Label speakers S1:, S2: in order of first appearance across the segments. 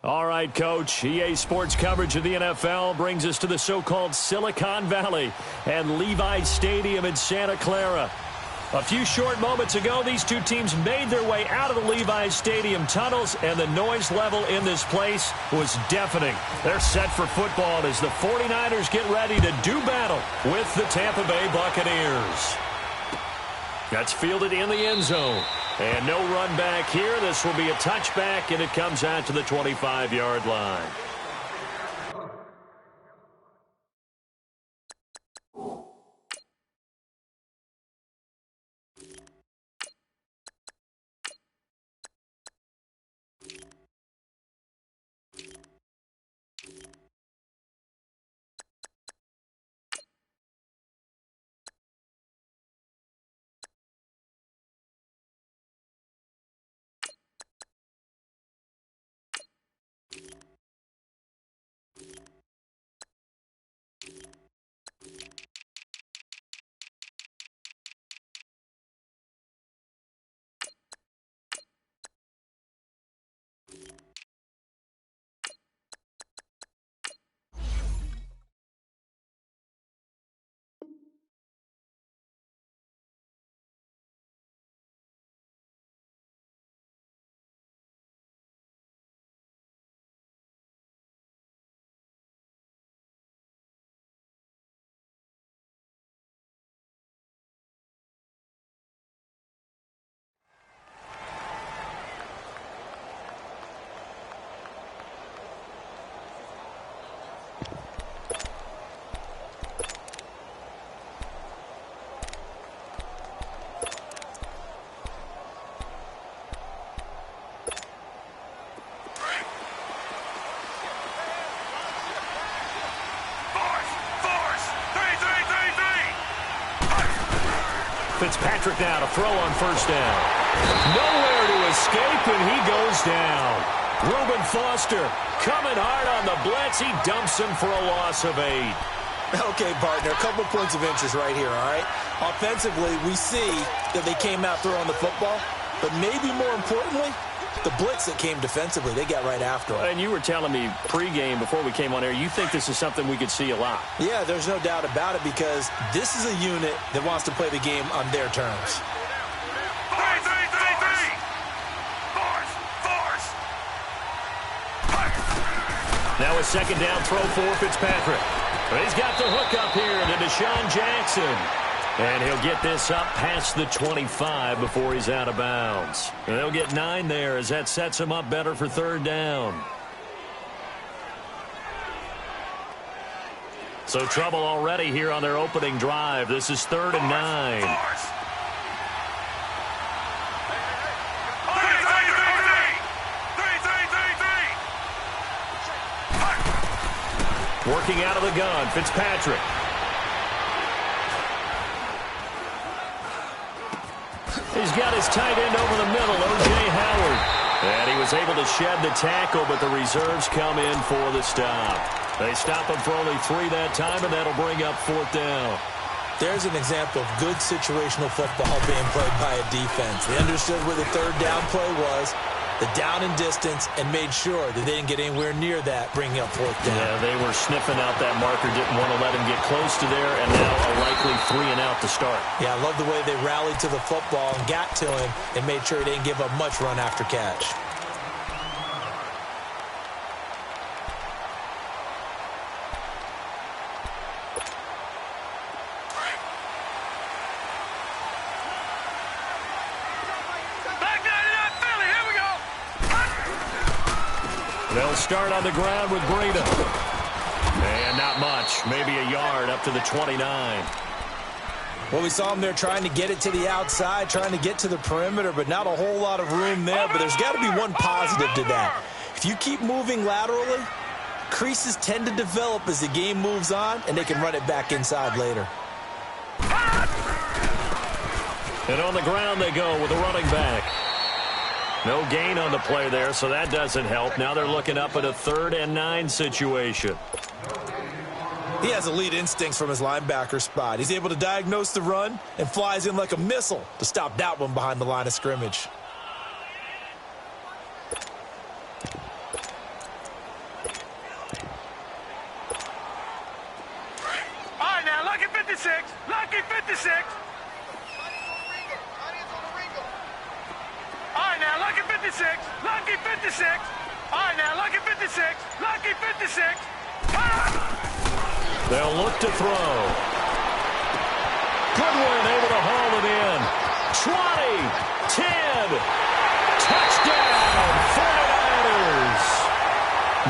S1: All right, Coach. EA Sports coverage of the NFL brings us to the so-called Silicon Valley and Levi Stadium in Santa Clara. A few short moments ago, these two teams made their way out of the Levi Stadium tunnels, and the noise level in this place was deafening. They're set for football as the 49ers get ready to do battle with the Tampa Bay Buccaneers. That's fielded in the end zone. And no run back here. This will be a touchback, and it comes out to the 25-yard line. Fitzpatrick now to throw on first down. Nowhere to escape, and he goes down. Reuben Foster coming hard on the blitz. He dumps him for a loss of 8.
S2: Okay, partner, a couple points of interest right here, all right? Offensively, we see that they came out throwing the football, but maybe more importantly, the blitz that came defensively, they got right after him.
S1: And you were telling me pregame before we came on air, you think this is something we could see a lot.
S2: Yeah, there's no doubt about it because this is a unit that wants to play the game on their terms.
S1: Now a second down throw for Fitzpatrick. He's got the hook up here to Deshaun Jackson. And he'll get this up past the 25 before he's out of bounds. And they'll get 9 there as that sets him up better for third down. So trouble already here on their opening drive. This is 3rd and 9. Working out of the gun, Fitzpatrick. He's got his tight end over the middle, O.J. Howard. And he was able to shed the tackle, but the reserves come in for the stop. They stop him for only 3 that time, and that'll bring up 4th down.
S2: There's an example of good situational football being played by a defense. They understood where the 3rd down play was, the down and distance, and made sure that they didn't get anywhere near that, bringing up 4th down.
S1: Yeah, they were sniffing out that marker, didn't want to let him get close to there, and now a likely 3 and out to start.
S2: Yeah, I love the way they rallied to the football and got to him and made sure he didn't give up much run after catch.
S1: They'll start on the ground with Breida. And not much. Maybe a yard up to the 29.
S2: Well, we saw him there trying to get it to the outside, trying to get to the perimeter, but not a whole lot of room there. But there's got to be one positive to that. If you keep moving laterally, creases tend to develop as the game moves on, and they can run it back inside later.
S1: And on the ground they go with a running back. No gain on the play there, so that doesn't help. Now they're looking up at a 3rd and 9 situation.
S2: He has elite instincts from his linebacker spot. He's able to diagnose the run and flies in like a missile to stop that one behind the line of scrimmage.
S3: 56. Lucky 56. All right, now, lucky 56. Lucky 56.
S1: They'll look to throw. Goodwin able to haul it in. 20, 10, touchdown, 49ers.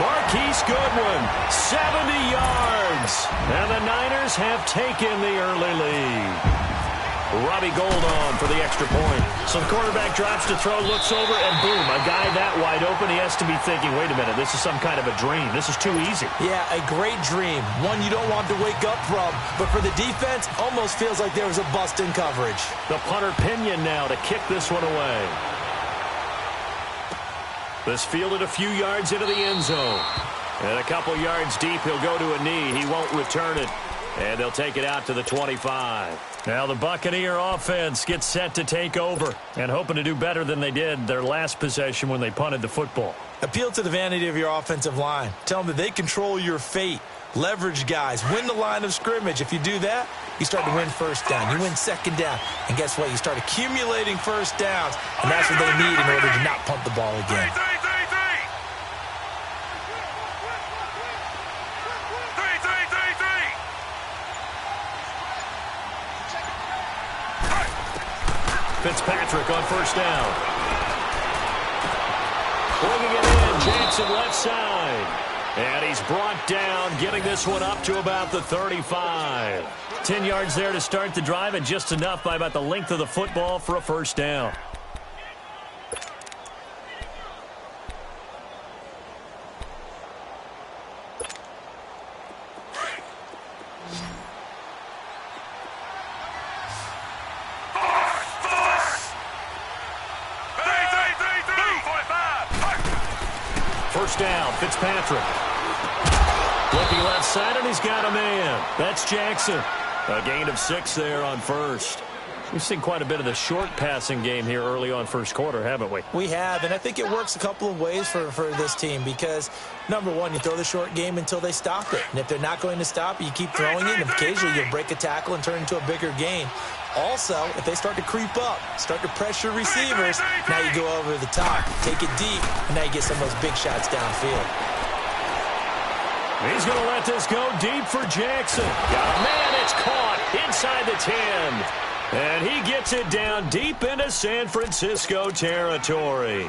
S1: Marquise Goodwin, 70 yards. And the Niners have taken the early lead. Robbie Gould on for the extra point. So the quarterback drops to throw, looks over, and boom, a guy that wide open. He has to be thinking, wait a minute, this is some kind of a dream. This is too easy.
S2: Yeah, a great dream. One you don't want to wake up from. But for the defense, almost feels like there was a bust in coverage.
S1: The punter Pinion now to kick this one away. This fielded a few yards into the end zone. And a couple yards deep, he'll go to a knee. He won't return it. And they'll take it out to the 25. Now the Buccaneer offense gets set to take over and hoping to do better than they did their last possession when they punted the football.
S2: Appeal to the vanity of your offensive line. Tell them that they control your fate. Leverage guys. Win the line of scrimmage. If you do that, you start to win first down. You win second down. And guess what? You start accumulating first downs. And that's what they need in order to not punt the ball again.
S1: Fitzpatrick on first down. Bringing it in, Jackson left side. And he's brought down, getting this one up to about the 35. 10 yards there to start the drive, and just enough by about the length of the football for a first down. First down, Fitzpatrick. Looking left side, and he's got a man. That's Jackson. A gain of 6 there on first. We've seen quite a bit of the short passing game here early on first quarter, haven't we?
S2: We have, and I think it works a couple of ways for this team because, number one, you throw the short game until they stop it. And if they're not going to stop it, you keep throwing it, and occasionally you'll break a tackle and turn it into a bigger gain. Also, if they start to creep up, start to pressure receivers, now you go over the top, take it deep, and now you get some of those big shots downfield.
S1: He's going to let this go deep for Jackson. Man, it's caught inside the 10. And he gets it down deep into San Francisco territory.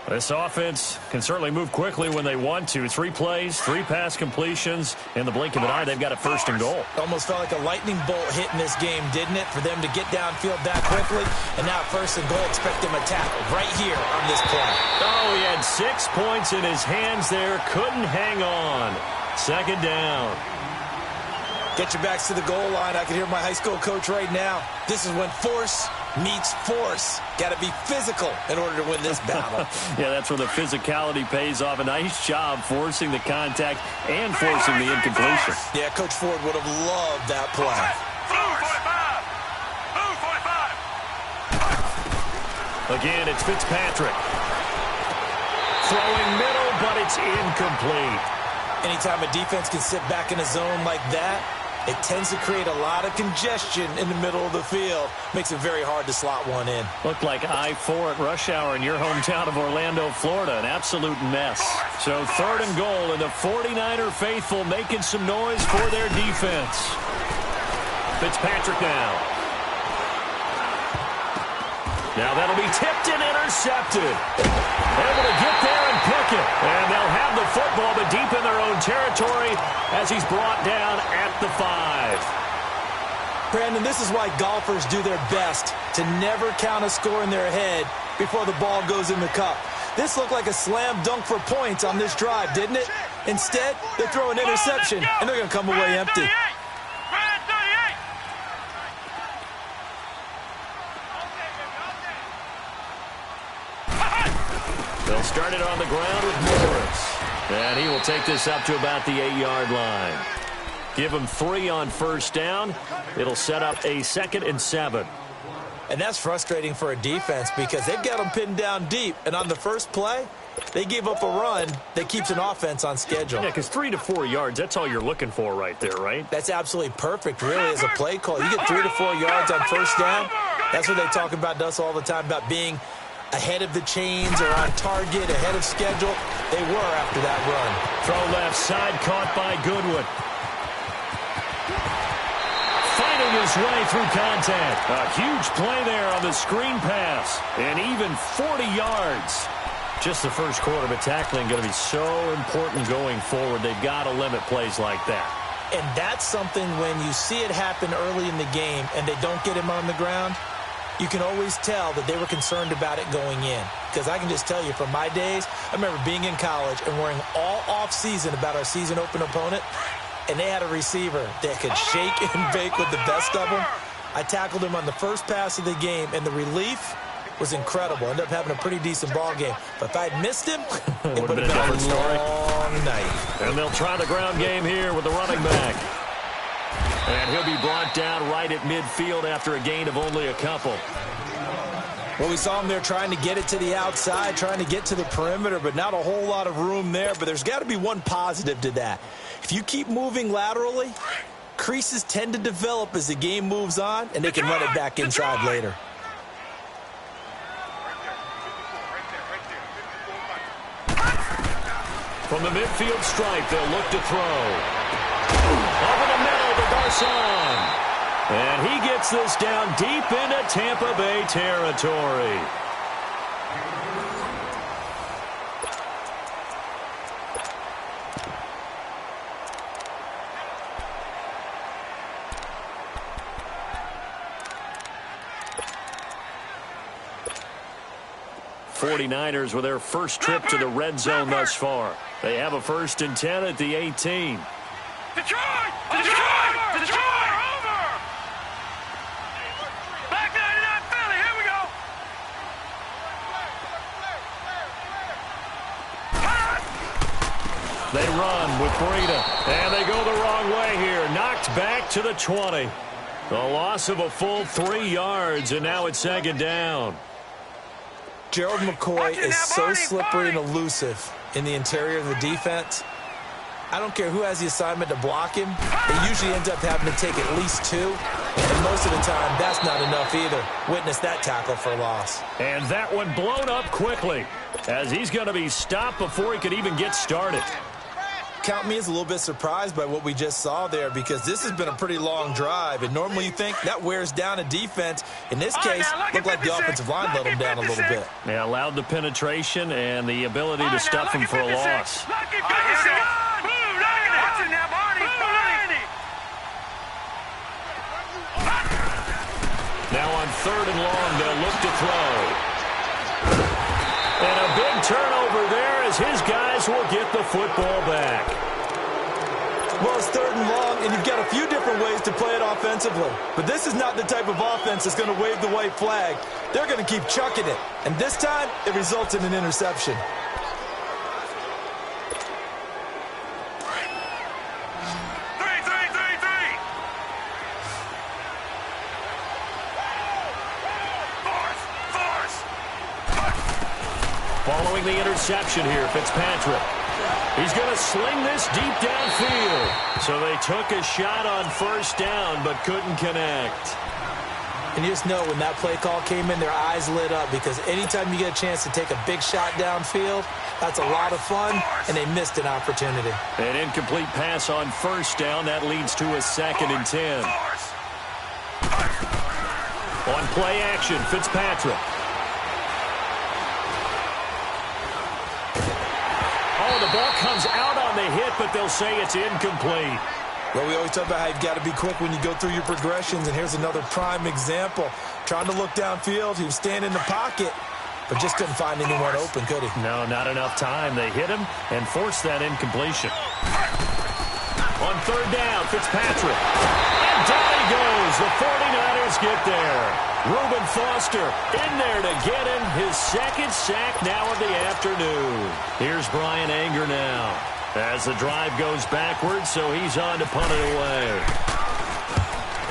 S1: This offense can certainly move quickly when they want to. 3 plays, 3 pass completions. In the blink of an eye, they've got a first and goal.
S2: Almost felt like a lightning bolt hit in this game, didn't it? For them to get downfield that quickly. And now first and goal, expect them a tackle right here on this play.
S1: Oh, he had 6 points in his hands there. Couldn't hang on. Second down.
S2: Get your backs to the goal line. I can hear my high school coach right now. This is when force meets force. Got to be physical in order to win this battle.
S1: Yeah, that's where the physicality pays off. A nice job forcing the contact and forcing the incompletion.
S2: Yeah, Coach Ford would have loved that play.
S1: Again, it's Fitzpatrick. Throwing middle, but it's incomplete.
S2: Anytime a defense can sit back in a zone like that, it tends to create a lot of congestion in the middle of the field. Makes it very hard to slot one in.
S1: Looked like I-4 at rush hour in your hometown of Orlando, Florida. An absolute mess. So third and goal, and the 49er faithful making some noise for their defense. Fitzpatrick now. Now that'll be tipped and intercepted. Able to get there and pick it. And they'll have the football, but deep in their own territory as he's brought down at the 5.
S2: Brandon, this is why golfers do their best to never count a score in their head before the ball goes in the cup. This looked like a slam dunk for points on this drive, didn't it? Instead, they throw an interception, and they're going to come away empty.
S1: They'll start it on the ground with Morris. And he will take this up to about the 8-yard line. Give him 3 on first down. It'll set up a 2nd and 7.
S2: And that's frustrating for a defense because they've got them pinned down deep. And on the first play, they give up a run that keeps an offense on schedule.
S1: Yeah, because 3 to 4 yards, that's all you're looking for right there, right?
S2: That's absolutely perfect, really, as a play call. You get 3 to 4 yards on first down. That's what they talk about to us all the time, about being ahead of the chains or on target, ahead of schedule. They were after that run.
S1: Throw left side, caught by Goodwin. Fighting his way through contact. A huge play there on the screen pass. And even 40 yards. Just the first quarter, but tackling going to be so important going forward. They've got to limit plays like that.
S2: And that's something when you see it happen early in the game and they don't get him on the ground, you can always tell that they were concerned about it going in. Because I can just tell you from my days, I remember being in college and worrying all off-season about our season open opponent, and they had a receiver that could shake and bake with the best of them. I tackled him on the first pass of the game, and the relief was incredible. Ended up having a pretty decent ball game. But if I'd missed him, it would have been a different long night.
S1: And they'll try the ground game here with the running back. And he'll be brought down right at midfield after a gain of only a couple.
S2: Well, we saw him there trying to get it to the outside, trying to get to the perimeter, but not a whole lot of room there. But there's got to be one positive to that. If you keep moving laterally, creases tend to develop as the game moves on, and they can run it back inside later.
S1: From the midfield stripe, they'll look to throw. Over the middle to Garcon. And he gets this down deep into Tampa Bay territory. '49ers with their first trip to the red zone thus far. They have a 1st and 10 at the 18.
S3: Detroit! Detroit! Detroit! Over! Back 99 Philly, here we go!
S1: They run with Breida, and they go the wrong way here. Knocked back to the 20. The loss of a full 3 yards, and now it's 2nd down.
S2: Gerald McCoy is so slippery and elusive in the interior of the defense. I don't care who has the assignment to block him. They usually end up having to take at least 2. And most of the time, that's not enough either. Witness that tackle for loss.
S1: And that one blown up quickly as he's going to be stopped before he could even get started.
S2: Count me as a little bit surprised by what we just saw there, because this has been a pretty long drive, and normally you think that wears down a defense. In this case, looked like the offensive line let them down a little bit.
S1: Yeah, allowed the penetration and the ability to stuff him for a loss. Now on 3rd and long, they'll look to throw. And a big turnover there as his guys will get the football back.
S2: Well, it's 3rd and long, and you've got a few different ways to play it offensively. But this is not the type of offense that's going to wave the white flag. They're going to keep chucking it. And this time, it results in an interception.
S1: Following the interception here, Fitzpatrick. He's going to sling this deep downfield. So they took a shot on 1st down, but couldn't connect.
S2: And you just know when that play call came in, their eyes lit up, because anytime you get a chance to take a big shot downfield, that's a lot of fun, and they missed an opportunity.
S1: An incomplete pass on 1st down. That leads to a 2nd and 10. On play action, Fitzpatrick. Oh, the ball comes out on the hit, but they'll say it's incomplete.
S2: Well, we always talk about how you've got to be quick when you go through your progressions, and here's another prime example. Trying to look downfield, he was standing in the pocket, but just couldn't find anyone open, could he?
S1: No, not enough time. They hit him and forced that incompletion. On 3rd down, Fitzpatrick. And down he goes. The 49ers get there. Reuben Foster in there to get him his 2nd sack now of the afternoon. Here's Brian Anger now as the drive goes backwards, so he's on to punt it away.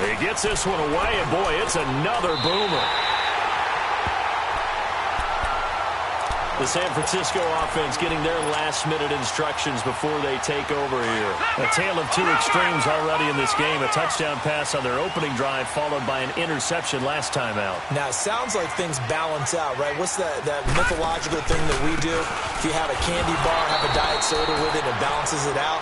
S1: He gets this one away, and boy, it's another boomer. The San Francisco offense getting their last-minute instructions before they take over here. A tale of two extremes already in this game. A touchdown pass on their opening drive followed by an interception last time out.
S2: Now, it sounds like things balance out, right? What's that mythological thing that we do? If you have a candy bar, have a diet soda with it, it balances it out.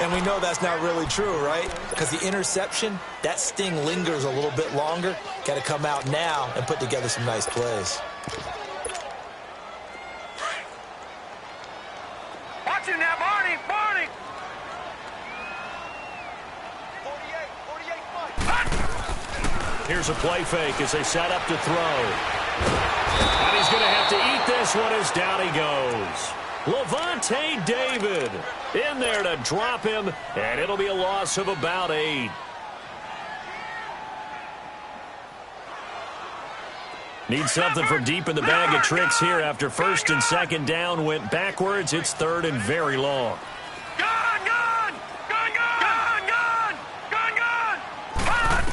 S2: And we know that's not really true, right? Because the interception, that sting lingers a little bit longer. Got to come out now and put together some nice plays.
S3: Watch him now, Barney! Barney! 48,
S1: Here's a play fake as they set up to throw. And he's going to have to eat this one as down he goes. Levante David in there to drop him, and it'll be a loss of about 8. Need something from deep in the bag of tricks here after first and second down went backwards. It's third and very long.
S3: Gun! Gun! Gun! Gun! Gun! Gun! Gun! Gun!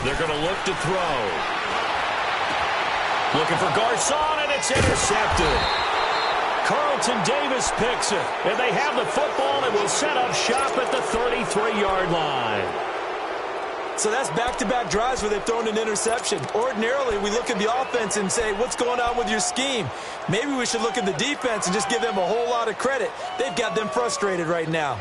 S1: They're going to look to throw. Looking for Garcon, and it's intercepted. Carlton Davis picks it, and they have the football and will set up shop at the 33-yard line.
S2: So that's back-to-back drives where they've thrown an interception. Ordinarily, we look at the offense and say, what's going on with your scheme? Maybe we should look at the defense and just give them a whole lot of credit. They've got them frustrated right now.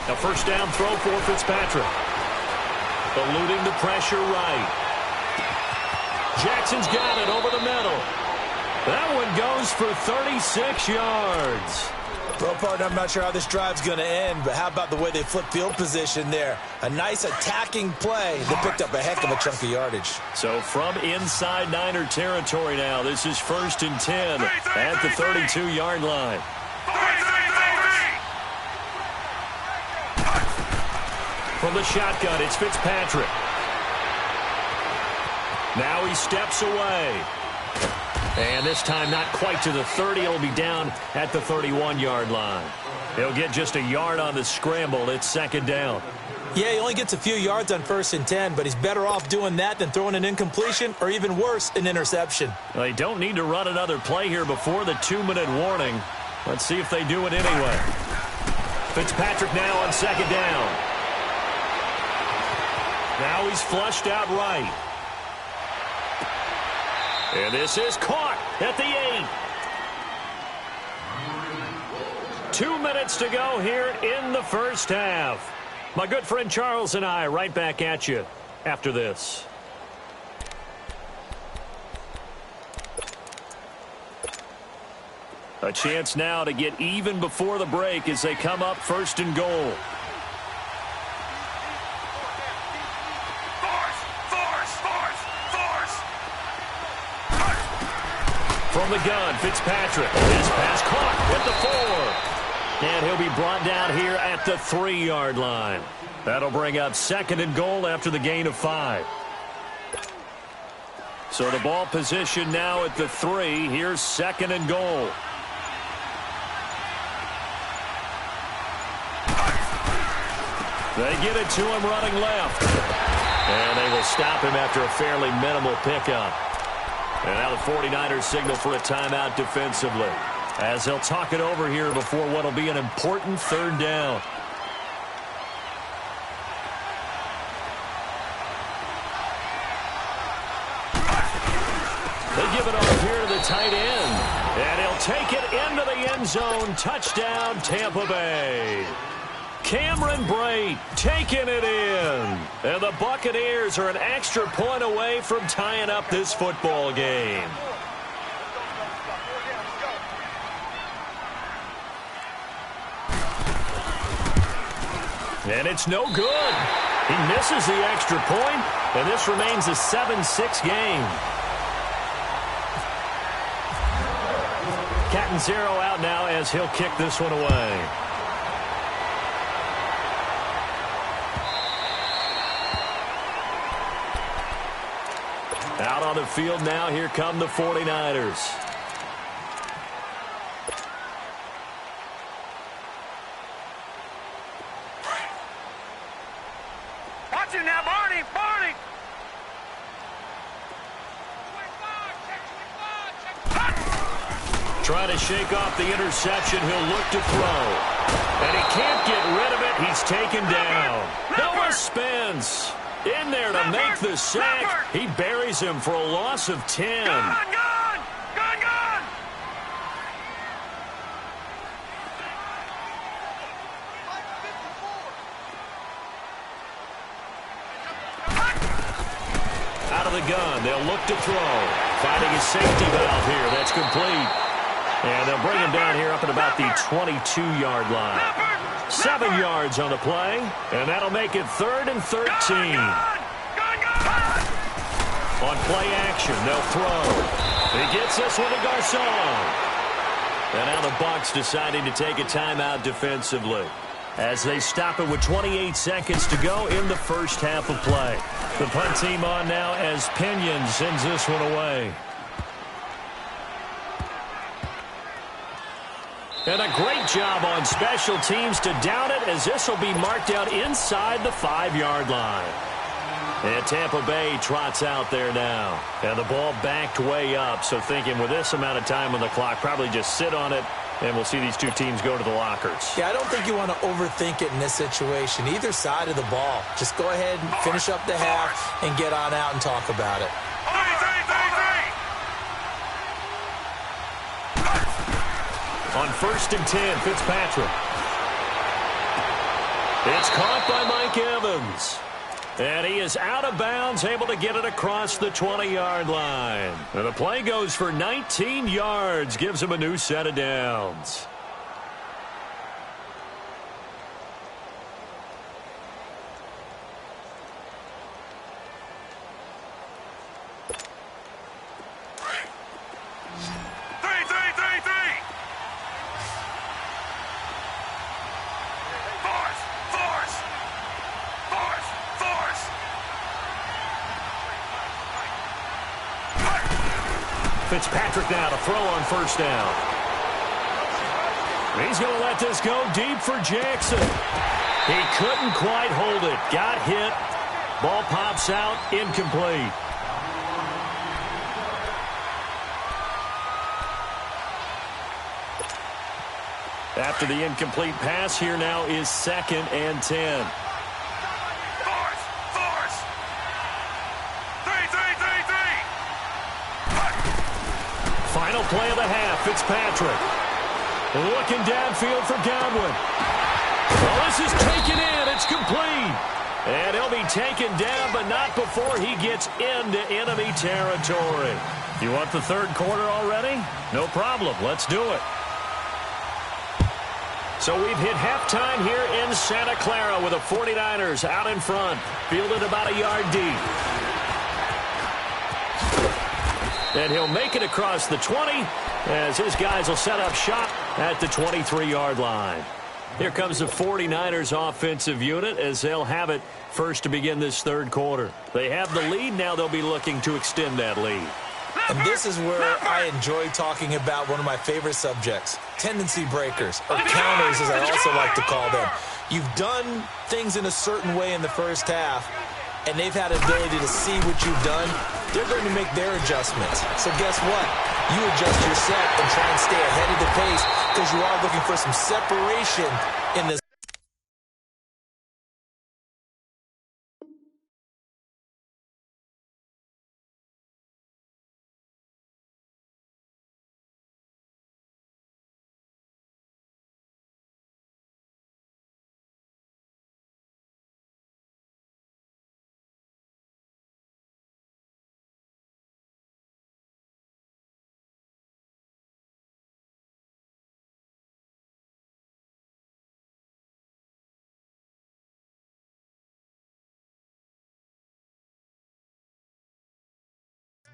S1: A first down throw for Fitzpatrick. Eluding the pressure right. Jackson's got it over the middle. That one goes for 36 yards.
S2: Well, partner, I'm not sure how this drive's going to end, but how about the way they flip field position there? A nice attacking play. They picked up a heck of a chunk of yardage.
S1: So from inside Niner territory now, this is first and 10 at the 32-yard line. From the shotgun, it's Fitzpatrick. Now he steps away. And this time not quite to the 30. He'll be down at the 31-yard line. He'll get just a yard on the scramble. It's second down.
S2: Yeah, he only gets a few yards on first and 10, but he's better off doing that than throwing an incompletion or even worse, an interception.
S1: Well, they don't need to run another play here before the 2-minute warning. Let's see if they do it anyway. Fitzpatrick now on second down. Now he's flushed out right. And this is caught at the 8. 2 minutes to go here in the first half. My good friend Charles and I right back at you after this. A chance now to get even before the break as they come up first and goal. From the gun, Fitzpatrick. This pass caught at the 4. And he'll be brought down here at the 3-yard line. That'll bring up second and goal after the gain of 5. So the ball position now at the 3. Here's second and goal. They get it to him running left. And they will stop him after a fairly minimal pickup. And now the 49ers signal for a timeout defensively as they'll talk it over here before what will be an important third down. They give it off here to the tight end. And he'll take it into the end zone. Touchdown, Tampa Bay. Cameron Brate taking it in. And the Buccaneers are an extra point away from tying up this football game. And it's no good. He misses the extra point, and this remains a 7-6 game. Catanzaro out now as he'll kick this one away. Out on the field now, here come the 49ers.
S3: Watch him now, Barney! Barney!
S1: Trying to shake off the interception. He'll look to throw. And he can't get rid of it. He's taken down. Noah Spence in there to make the sack. He buries him for a loss of 10.
S3: Gone! Gone! Gone! Gone!
S1: Out of the gun. They'll look to throw. Finding his safety valve here. That's complete. And they'll bring him down here up at about the 22-yard line. 7 yards on the play, and that'll make it 3rd and 13. On play action, they'll throw. He gets this one to Garcon. And now the Bucs deciding to take a timeout defensively as they stop it with 28 seconds to go in the first half of play. The punt team on now as Pinion sends this one away. And a great job on special teams to down it, as this will be marked out inside the 5-yard line. And Tampa Bay trots out there now. And the ball backed way up, so thinking with this amount of time on the clock, probably just sit on it, and we'll see these two teams go to the lockers.
S2: Yeah, I don't think you want to overthink it in this situation. Either side of the ball. Just go ahead and finish up the half and get on out and talk about it.
S1: On 1st and 10, Fitzpatrick. It's caught by Mike Evans. And he is out of bounds, able to get it across the 20-yard line. And the play goes for 19 yards, gives him a new set of downs. Fitzpatrick now to throw on 1st down. He's going to let this go deep for Jackson. He couldn't quite hold it. Got hit. Ball pops out. Incomplete. After the incomplete pass, here now is 2nd and 10. Final play of the half, Fitzpatrick. Looking downfield for Godwin. Well, this is taken in. It's complete. And he'll be taken down, but not before he gets into enemy territory. You want the 3rd quarter already? No problem. Let's do it. So we've hit halftime here in Santa Clara with the 49ers out in front, fielded about a yard deep. And he'll make it across the 20 as his guys will set up shop at the 23-yard line. Here comes the 49ers offensive unit as they'll have it first to begin this 3rd quarter. They have the lead. Now they'll be looking to extend that lead.
S2: And this is where I enjoy talking about one of my favorite subjects, tendency breakers, or counters as I also like to call them. You've done things in a certain way in the first half, and they've had ability to see what you've done. They're going to make their adjustments. So guess what? You adjust your set and try and stay ahead of the pace because you are looking for some separation in this.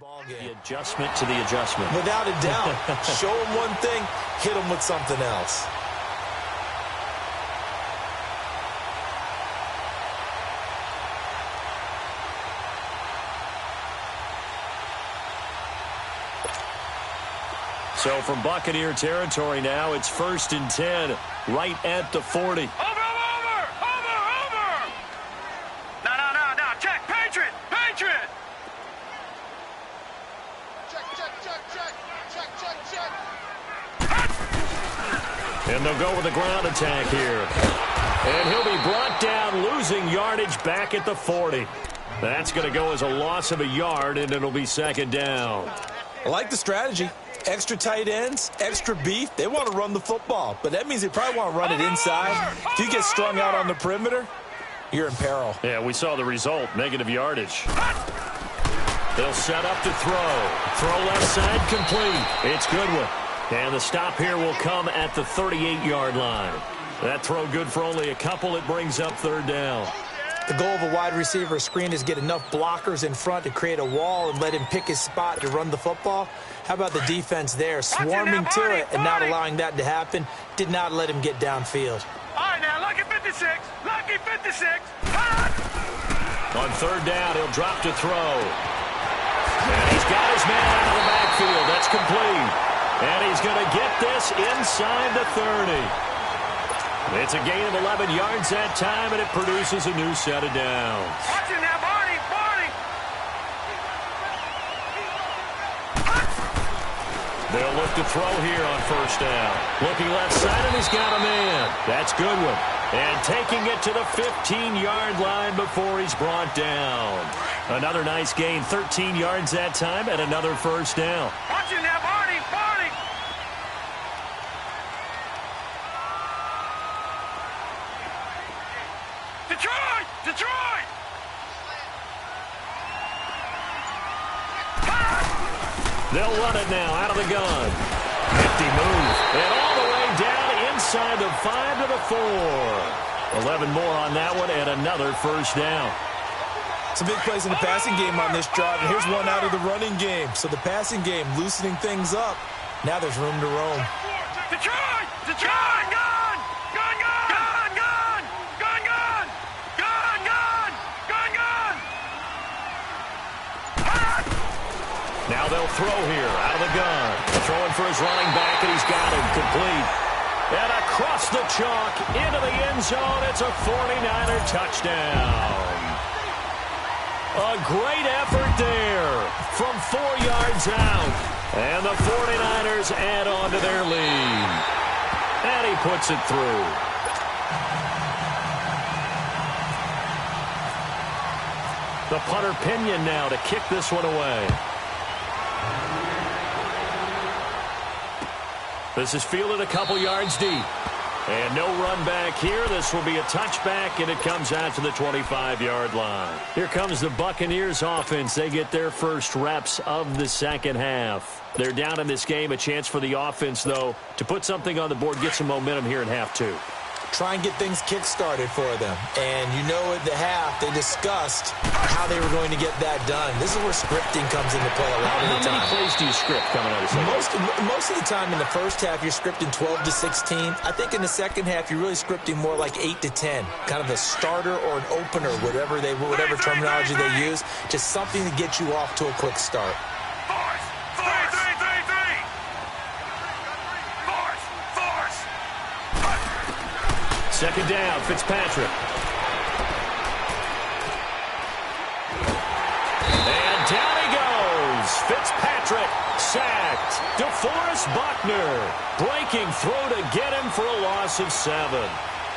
S2: Ball game.
S1: The adjustment to the adjustment.
S2: Without a doubt. Show them one thing, hit them with something else.
S1: So from Buccaneer territory now, it's 1st and 10, right at the 40.
S3: Over! No, check, Patriot! Check.
S1: And they'll go with a ground attack here. And he'll be brought down, losing yardage back at the 40. That's going to go as a loss of a yard, and it'll be 2nd down.
S2: I like the strategy. Extra tight ends, extra beef. They want to run the football, but that means they probably want to run it inside. If you get strung out on the perimeter, you're in peril.
S1: Yeah, we saw the result, negative yardage. They'll set up to throw. Throw left side, complete. It's Goodwin. And the stop here will come at the 38-yard line. That throw good for only a couple. It brings up 3rd down.
S2: The goal of a wide receiver screen is get enough blockers in front to create a wall and let him pick his spot to run the football. How about the defense there, swarming to it and not allowing that to happen? Did not let him get downfield.
S3: All right, now, lucky 56.
S1: On 3rd down, he'll drop to throw. And he's got his man out of the backfield. That's complete. And he's going to get this inside the 30. It's a gain of 11 yards that time, and it produces a new set of downs.
S3: Watch it now, Barney!
S1: They'll look to throw here on 1st down. Looking left side, and he's got a man. That's Goodwin. And taking it to the 15-yard line before he's brought down. Another nice gain, 13 yards that time, and another 1st down.
S3: Watch it now, Barney! Detroit!
S1: They'll run it now out of the gun. Nifty move. And all the way down inside the 5 to the 4. 11 more on that one and another 1st down.
S2: Some big plays in the passing game on this drive, and here's one out of the running game. So the passing game loosening things up. Now there's room to roam.
S3: Detroit!
S1: Now they'll throw here out of the gun. Throwing for his running back, and he's got him complete. And across the chalk into the end zone. It's a 49er touchdown. A great effort there from 4 yards out. And the 49ers add on to their lead. And he puts it through. The punter Pinion now to kick this one away. This is fielded a couple yards deep. And no run back here. This will be a touchback, and it comes out to the 25-yard line. Here comes the Buccaneers offense. They get their first reps of the 2nd half. They're down in this game. A chance for the offense, though, to put something on the board, get some momentum here in half 2.
S2: Try and get things kick-started for them. And you know at the half, they discussed how they were going to get that done. This is where scripting comes into play a lot of the time.
S1: How many plays do you script coming out of the second?
S2: Most of the time in the first half, you're scripting 12 to 16. I think in the second half, you're really scripting more like 8 to 10. Kind of a starter or an opener, whatever terminology they use. Just something to get you off to a quick start.
S1: Second down, Fitzpatrick. And down he goes. Fitzpatrick sacked. DeForest Buckner breaking through to get him for a loss of 7.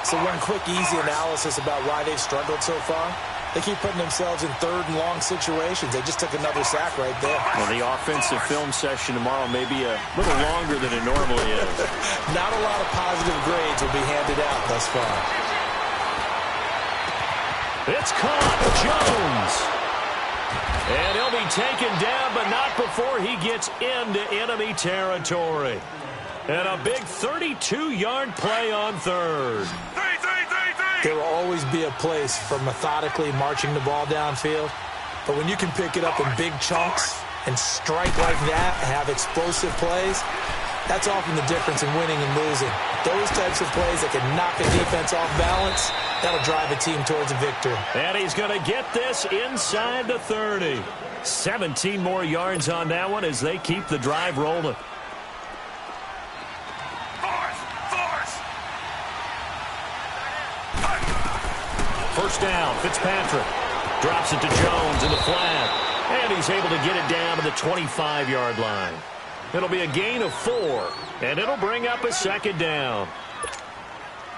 S2: So one quick, easy analysis about why they've struggled so far. They keep putting themselves in 3rd and long situations. They just took another sack right there.
S1: Well, the offensive film session tomorrow may be a little longer than it normally is.
S2: Not a lot of positive grades will be handed out thus far.
S1: It's caught. Jones. And he'll be taken down, but not before he gets into enemy territory. And a big 32-yard play on 3rd.
S2: There will always be a place for methodically marching the ball downfield. But when you can pick it up in big chunks and strike like that, have explosive plays, that's often the difference in winning and losing. Those types of plays that can knock a defense off balance, that'll drive a team towards a victory.
S1: And he's going to get this inside the 30. 17 more yards on that one as they keep the drive rolling. first down. Fitzpatrick drops it to Jones in the flat. And he's able to get it down to the 25-yard line. It'll be a gain of 4, and it'll bring up a second down.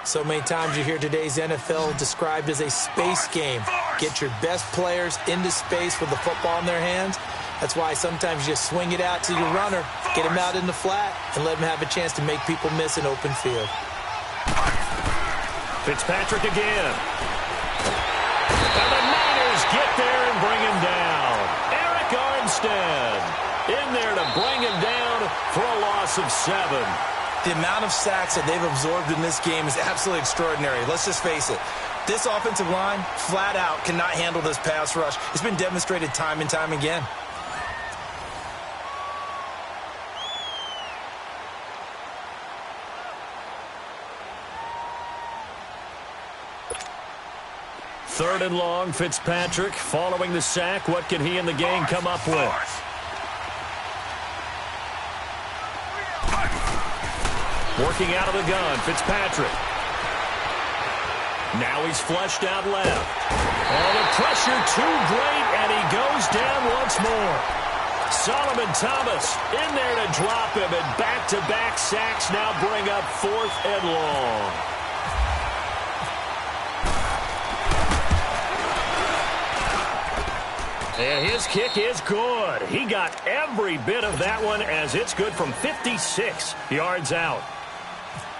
S2: So many times you hear today's NFL described as a space game. Get your best players into space with the football in their hands. That's why sometimes you just swing it out to your runner, get him out in the flat, and let him have a chance to make people miss an open field.
S1: Fitzpatrick again. And the Niners get there and bring him down. Eric Armstead in there to bring him down for a loss of 7.
S2: The amount of sacks that they've absorbed in this game is absolutely extraordinary. Let's just face it. This offensive line, flat out, cannot handle this pass rush. It's been demonstrated time and time again.
S1: Third and long, Fitzpatrick following the sack. What can he and the gang come up with? Working out of the gun, Fitzpatrick. Now he's flushed out left. Oh, the pressure too great, and he goes down once more. Solomon Thomas in there to drop him, and back-to-back sacks now bring up 4th and long. And his kick is good. He got every bit of that one, as it's good from 56 yards out.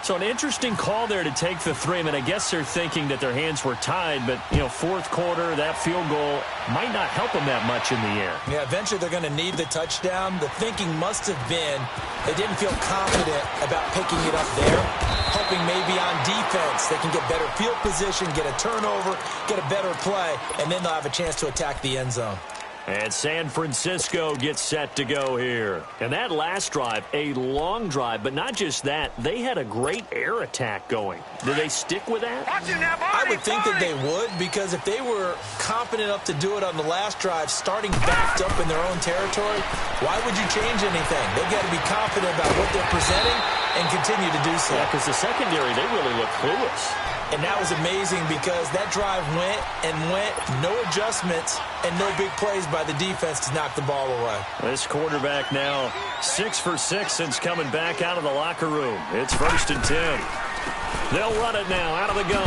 S1: So an interesting call there to take the 3. I mean, I guess they're thinking that their hands were tied, but, you know, 4th quarter, that field goal might not help them that much in the air.
S2: Yeah, eventually they're going to need the touchdown. The thinking must have been they didn't feel confident about picking it up there, hoping maybe on defense they can get better field position, get a turnover, get a better play, and then they'll have a chance to attack the end zone.
S1: And San Francisco gets set to go here. And that last drive, a long drive, but not just that. They had a great air attack going. Do they stick with that?
S2: I would think that they would, because if they were confident enough to do it on the last drive, starting backed up in their own territory, why would you change anything? They've got to be confident about what they're presenting and continue to do so.
S1: Yeah, because the secondary, they really look clueless.
S2: And that was amazing because that drive went and went, no adjustments, and no big plays by the defense to knock the ball away.
S1: This quarterback now 6 for 6 since coming back out of the locker room. It's 1st and 10. They'll run it now out of the gun.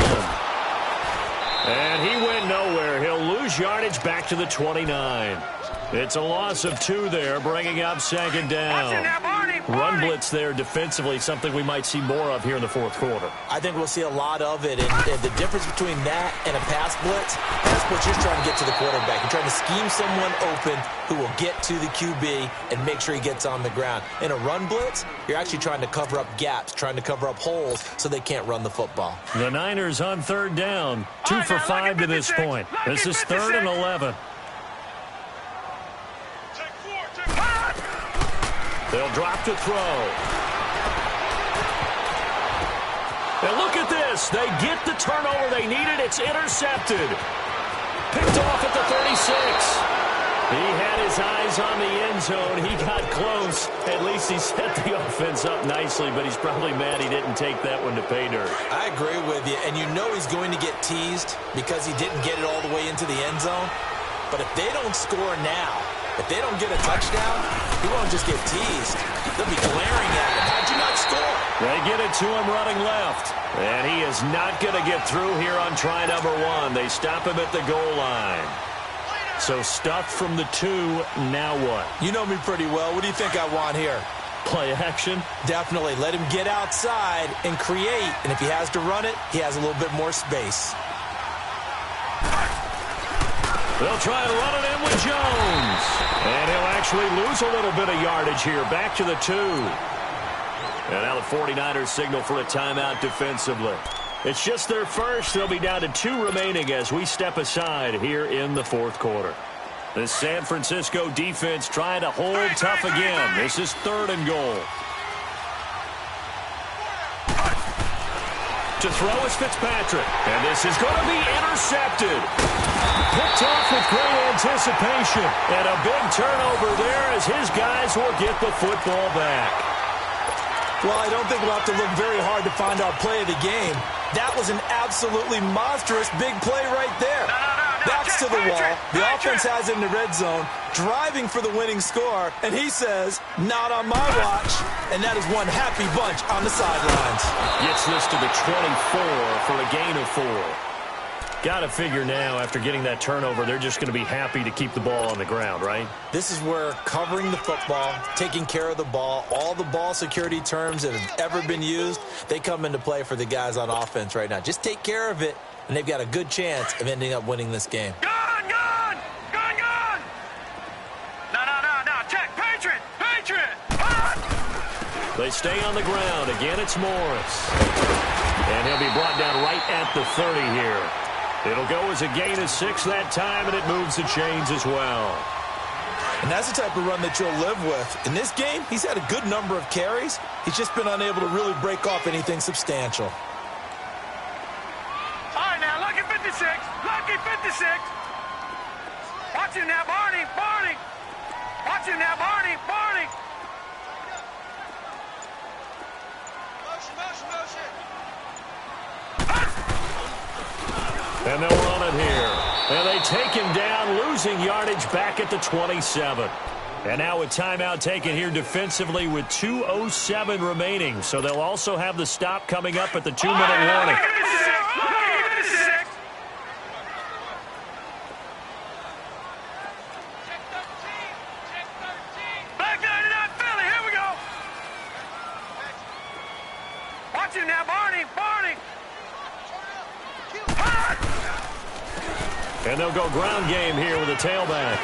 S1: And he went nowhere. He'll lose yardage back to the 29. It's a loss of 2 there, bringing up 2nd down. Run blitz there defensively, something we might see more of here in the 4th quarter.
S2: I think we'll see a lot of it, and the difference between that and a pass blitz is trying to get to the quarterback. You're trying to scheme someone open who will get to the QB and make sure he gets on the ground. In a run blitz, you're actually trying to cover up gaps, trying to cover up holes so they can't run the football.
S1: The Niners on 3rd down, 2 for 5 to this point. This is 3rd and 11. They'll drop to throw. And look at this. They get the turnover they needed. It's intercepted. Picked off at the 36. He had his eyes on the end zone. He got close. At least he set the offense up nicely, but he's probably mad he didn't take that one to pay dirt.
S2: I agree with you, and you know he's going to get teased because he didn't get it all the way into the end zone. But if they don't score now, if they don't get a touchdown, he won't just get teased. They'll be glaring at him. How'd you not score?
S1: They get it to him running left. And he is not going to get through here on try number 1. They stop him at the goal line. So stuffed from the 2, now what?
S2: You know me pretty well. What do you think I want here?
S1: Play action?
S2: Definitely. Let him get outside and create. And if he has to run it, he has a little bit more space.
S1: They'll try and run it in with Jones. And he'll actually lose a little bit of yardage here. Back to the 2. And now the 49ers signal for a timeout defensively. It's just their first. They'll be down to 2 remaining as we step aside here in the 4th quarter. The San Francisco defense trying to hold tough again. This is 3rd and goal. To throw is Fitzpatrick. And this is going to be intercepted. Picked off with great anticipation. And a big turnover there as his guys will get the football back.
S2: Well, I don't think we'll have to look very hard to find our play of the game. That was an absolutely monstrous big play right there. Backs to the wall. The offense has it in the red zone, driving for the winning score, and he says, not on my watch. And that is one happy bunch on the sidelines.
S1: Gets this to the 24 for a gain of 4. Got to figure now, after getting that turnover, they're just going to be happy to keep the ball on the ground, right?
S2: This is where covering the football, taking care of the ball, all the ball security terms that have ever been used, they come into play for the guys on offense right now. Just take care of it, and they've got a good chance of ending up winning this game.
S3: Gone, gone, gone, gone. No, check, Patriot.
S1: They stay on the ground. Again, it's Morris. And he'll be brought down right at the 30 here. It'll go as a gain of 6 that time, and it moves the chains as well.
S2: And that's the type of run that you'll live with. In this game, he's had a good number of carries. He's just been unable to really break off anything substantial.
S3: All right, now, lucky 56. Lucky 56. Watch him now, Barney. Watch him now, Barney. Motion.
S1: And they'll run it here. And they take him down, losing yardage back at the 27. And now a timeout taken here defensively with 2:07 remaining. So they'll also have the stop coming up at the 2-minute warning.
S3: Back 99 Philly, here we go. Watch him now, Barney.
S1: And they'll go ground game here with a tailback.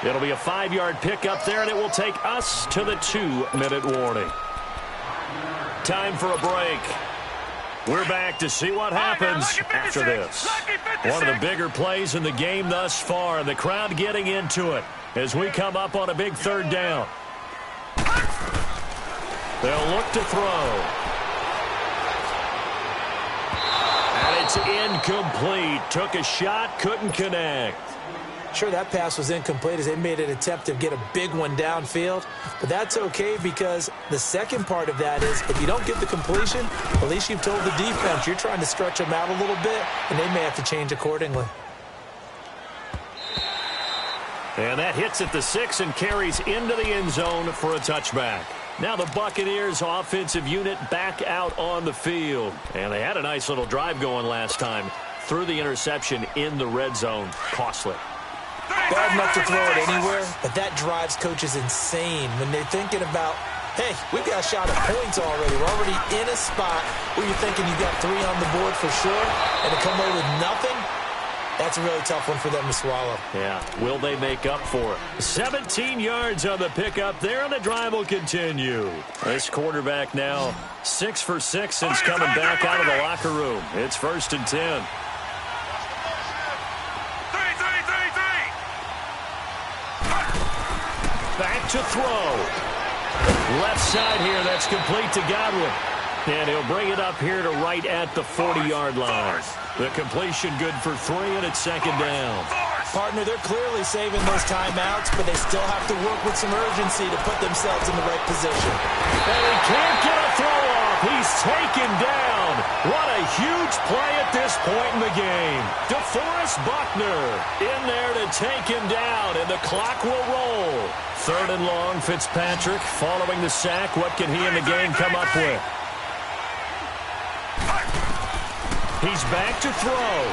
S1: It'll be a 5-yard pickup there, and it will take us to the 2-minute warning. Time for a break. We're back to see what happens after this. One of the bigger plays in the game thus far, and the crowd getting into it as we come up on a big 3rd down. They'll look to throw. It's incomplete. Took a shot, couldn't connect.
S2: Sure, that pass was incomplete as they made an attempt to get a big one downfield. But that's okay because the second part of that is if you don't get the completion, at least you've told the defense you're trying to stretch them out a little bit, and they may have to change accordingly.
S1: And that hits at the 6 and carries into the end zone for a touchback. Now the Buccaneers offensive unit back out on the field. And they had a nice little drive going last time. Threw the interception in the red zone. Costly.
S2: Bad enough to throw it anywhere, but that drives coaches insane when they're thinking about, hey, we've got a shot at points already. We're already in a spot where you're thinking you've got 3 on the board for sure, and to come away with nothing, that's a really tough one for them to swallow.
S1: Yeah, will they make up for it? 17 yards on the pickup there, and the drive will continue. This quarterback now 6 for 6 since coming back out of the locker room. It's 1st and 10. Back to throw. Left side here, that's complete to Godwin. And he'll bring it up here to right at the 40-yard line. The completion good for 3, and it's 2nd down.
S2: Partner, they're clearly saving those timeouts, but they still have to work with some urgency to put themselves in the right position.
S1: And he can't get a throw off. He's taken down. What a huge play at this point in the game. DeForest Buckner in there to take him down, and the clock will roll. 3rd and long, Fitzpatrick following the sack. What can he and the game come up with? He's back to throw.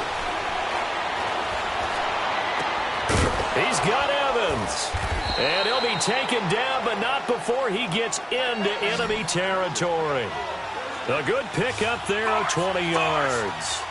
S1: He's got Evans. And he'll be taken down, but not before he gets into enemy territory. A good pickup there of 20 yards.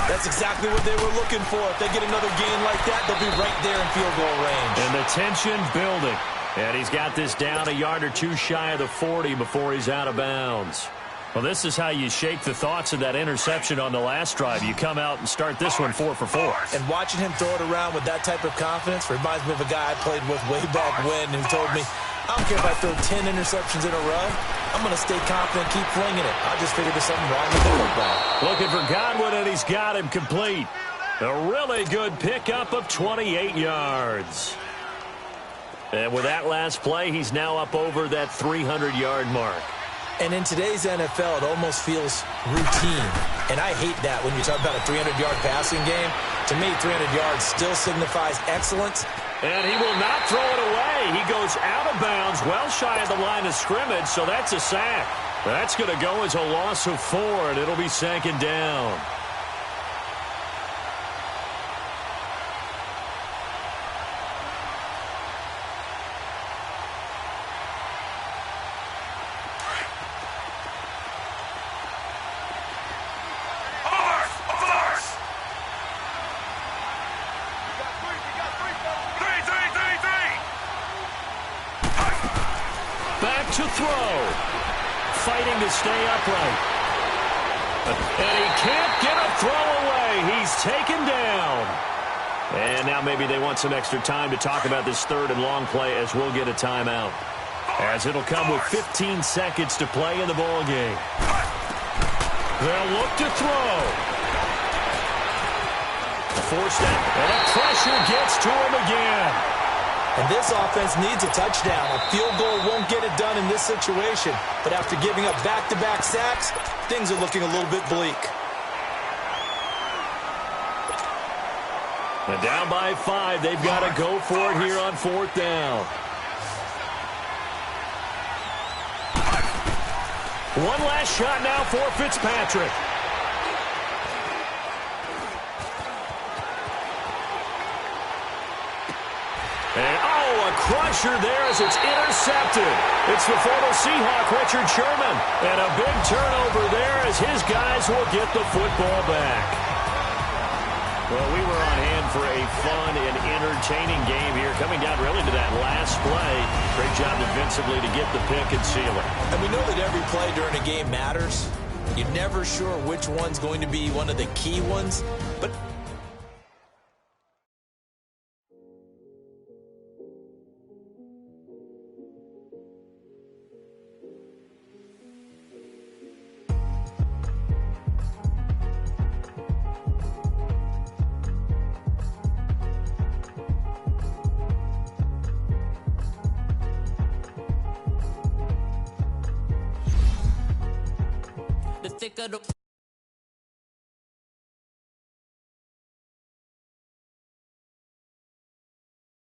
S2: That's exactly what they were looking for. If they get another gain like that, they'll be right there in field goal range.
S1: And the tension building. And he's got this down a yard or 2 shy of the 40 before he's out of bounds. Well, this is how you shake the thoughts of that interception on the last drive. You come out and start this one 4 for 4.
S2: And watching him throw it around with that type of confidence reminds me of a guy I played with way back when who told me, I don't care if I throw 10 interceptions in a row. I'm going to stay confident, keep flinging it. I just figured there's something wrong with the football.
S1: Looking for Godwin, and he's got him complete. A really good pickup of 28 yards. And with that last play, he's now up over that 300-yard mark.
S2: And in today's NFL, it almost feels routine. And I hate that when you talk about a 300-yard passing game. To me, 300 yards still signifies excellence.
S1: And he will not throw it away. He goes out of bounds, well shy of the line of scrimmage, so that's a sack. That's going to go as a loss of 4, and it'll be second down. To throw. Fighting to stay upright. And he can't get a throw away. He's taken down. And now maybe they want some extra time to talk about this third and long play as we'll get a timeout. As it'll come with 15 seconds to play in the ball game. They'll look to throw. Forced out. And the pressure gets to him again.
S2: And this offense needs a touchdown. A field goal won't get it done in this situation. But after giving up back-to-back sacks, things are looking a little bit bleak.
S1: And down by 5, they've got to go for it here on 4th down. One last shot now for Fitzpatrick. And, a crusher there as it's intercepted. It's the former Seahawk, Richard Sherman. And a big turnover there as his guys will get the football back. Well, we were on hand for a fun and entertaining game here, coming down really to that last play. Great job defensively to get the pick and seal it.
S2: And we know that every play during a game matters. You're never sure which one's going to be one of the key ones, but
S4: thicker the